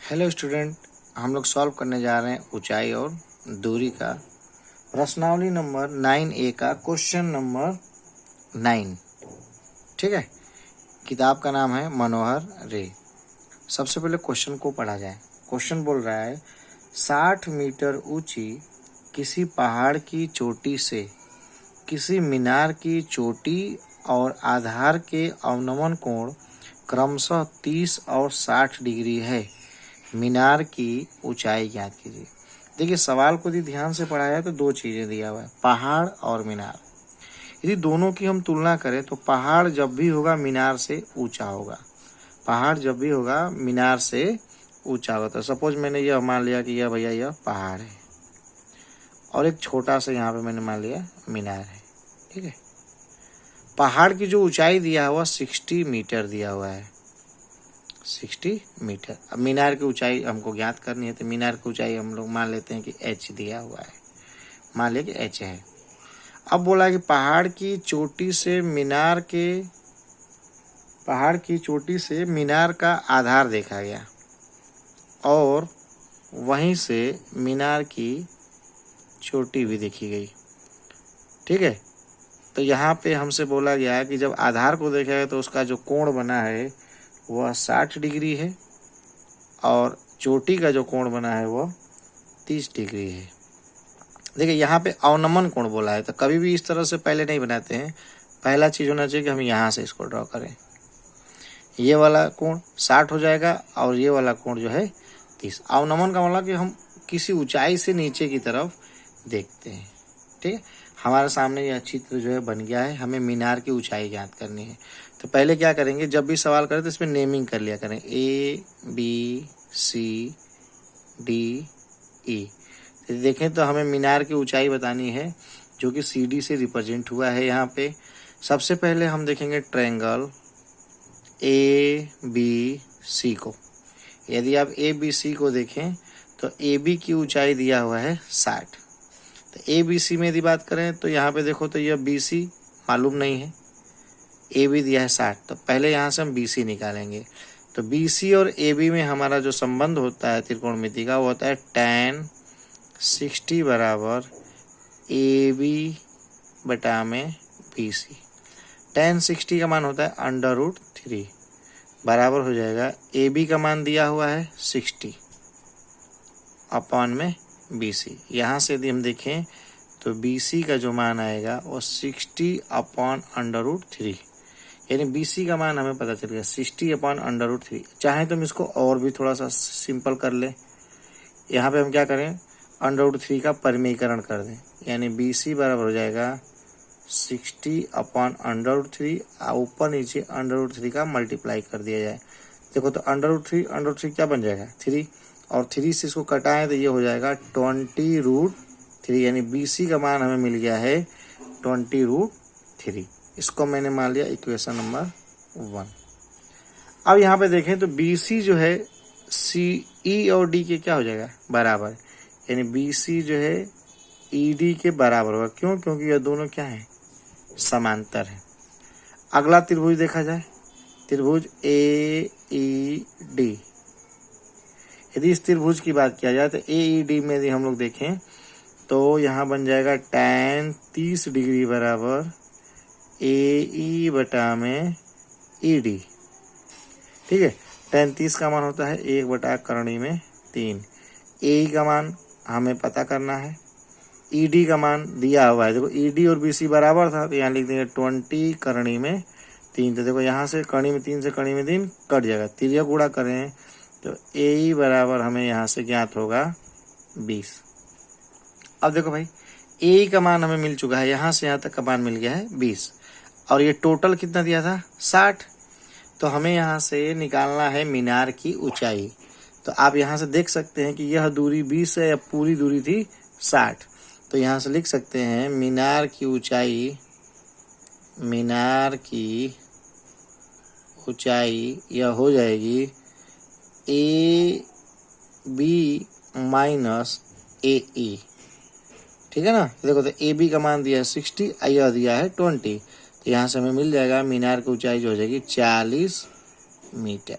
Hello student, हम लोग solve करने जा रहे हैं ऊंचाई और दूरी का प्रश्नावली नंबर 9A का क्वेश्चन नंबर 9। ठीक है, किताब का नाम है मनोहर रे। सबसे पहले क्वेश्चन को पढ़ा जाए। क्वेश्चन बोल रहा है 60 मीटर ऊंची किसी पहाड़ की चोटी से किसी मीनार की चोटी और आधार के अवनमन कोण क्रमशः 30 और 60 डिग्री है। मीनार की ऊंचाई ज्ञात कीजिए। देखिए, सवाल को यदि ध्यान से पढ़ा है तो दो चीजें दिया हुआ है, पहाड़ और मीनार। यदि दोनों की हम तुलना करें तो पहाड़ जब भी होगा मीनार से ऊंचा होगा। पहाड़ जब भी होगा मीनार से ऊंचा होगा। तो सपोज मैंने यह मान लिया कि यह भैया यह पहाड़ है और एक छोटा सा यहाँ पे मैंने मान लिया मीनार है। ठीक है, पहाड़ की जो ऊंचाई दिया हुआ 60 मीटर दिया हुआ है, 60 मीटर। अब मीनार की ऊंचाई हमको ज्ञात करनी है तो मीनार की ऊंचाई हम लोग मान लेते हैं कि h दिया हुआ है, मान लिया कि h है। अब बोला कि पहाड़ की चोटी से मीनार का आधार देखा गया और वहीं से मीनार की चोटी भी देखी गई। ठीक है, तो यहाँ पे हमसे बोला गया कि जब आधार को देखा गया तो उसका जो कोण बना है वह 60 डिग्री है और चोटी का जो कोण बना है वह 30 डिग्री है। देखिए, यहाँ पे अवनमन कोण बोला है तो कभी भी इस तरह से पहले नहीं बनाते हैं। पहला चीज होना चाहिए कि हम यहाँ से इसको ड्रॉ करें। ये वाला कोण 60 हो जाएगा और ये वाला कोण जो है 30। अवनमन का मतलब कि हम किसी ऊंचाई से नीचे की तरफ देखते हैं। ठीक है, हमारे सामने यह चित्र जो है बन गया है। हमें मीनार की ऊंचाई ज्ञात करनी है। तो पहले क्या करेंगे, जब भी सवाल करें तो इसमें नेमिंग कर लिया करें, ABCDE। देखें तो हमें मीनार की ऊंचाई बतानी है जो कि CD से रिप्रेजेंट हुआ है। यहाँ पे सबसे पहले हम देखेंगे ट्रायंगल ABC को। यदि आप ABC को देखें तो AB की ऊंचाई दिया हुआ है 60। तो ABC में यदि बात करें तो यहाँ पे देखो तो यह BC मालूम नहीं है, AB दिया है 60। तो पहले यहाँ से हम BC निकालेंगे। तो BC और AB में हमारा जो संबंध होता है त्रिकोणमिति का वो होता है tan 60 बराबर AB बटा में BC। tan 60 का मान होता है √3 बराबर हो जाएगा AB का मान दिया हुआ है 60 अपॉन में BC। यहाँ से यदि हम देखें तो BC का जो मान आएगा वो 60 अपॉन √3, यानी BC का मान हमें पता चल गया 60 अपॉन √3। चाहे तो हम इसको और भी थोड़ा सा सिंपल कर लें। यहाँ पे हम क्या करें, √3 का परिमेयकरण कर दें, यानी BC बराबर हो जाएगा 60 अपॉन √3, ऊपर नीचे √3 का मल्टीप्लाई कर दिया जाए। देखो तो √3 क्या बन जाएगा 3, और 3 से इसको कटाएं तो ये हो जाएगा 20√3, यानी BC का मान हमें मिल गया है 20√3। इसको मैंने मान लिया इक्वेशन नंबर 1। अब यहाँ पे देखें तो BC जो है CE और D के क्या हो जाएगा बराबर, यानी BC जो है ED के बराबर होगा। क्यों? क्योंकि ये दोनों क्या है, समांतर है। अगला त्रिभुज देखा जाए, त्रिभुज AED। यदि इस त्रिभुज की बात किया जाए तो AED में यदि हम लोग देखें तो यहाँ बन जाएगा tan 30 डिग्री बराबर AE बटा में ED। ठीक है, tan 30 का मान होता है 1 बटा करणी में 3। AE का मान हमें पता करना है, ED का मान दिया हुआ है। देखो ED और BC बराबर था तो यहाँ लिख देंगे 20 करणी में 3। तो देखो यहाँ से करणी में 3 से करणी में 3 कट जाएगा, तिर्यक गुणा करें तो AE बराबर हमें यहाँ से ज्ञात होगा 20। अब देखो भाई, AE का मान हमें मिल चुका है, यहाँ से यहाँ तक का मान मिल गया है 20 और ये टोटल कितना दिया था 60। तो हमें यहाँ से निकालना है मीनार की ऊंचाई। तो आप यहाँ से देख सकते हैं कि यह दूरी 20 है या पूरी दूरी थी 60। तो यहाँ से लिख सकते हैं मीनार की ऊंचाई यह हो जाएगी AB माइनस AE। ठीक है ना, देखो तो AB का मान दिया है 60, यह दिया है 20। तो यहाँ से हमें मिल जाएगा मीनार की ऊंचाई जो हो जाएगी 40 मीटर।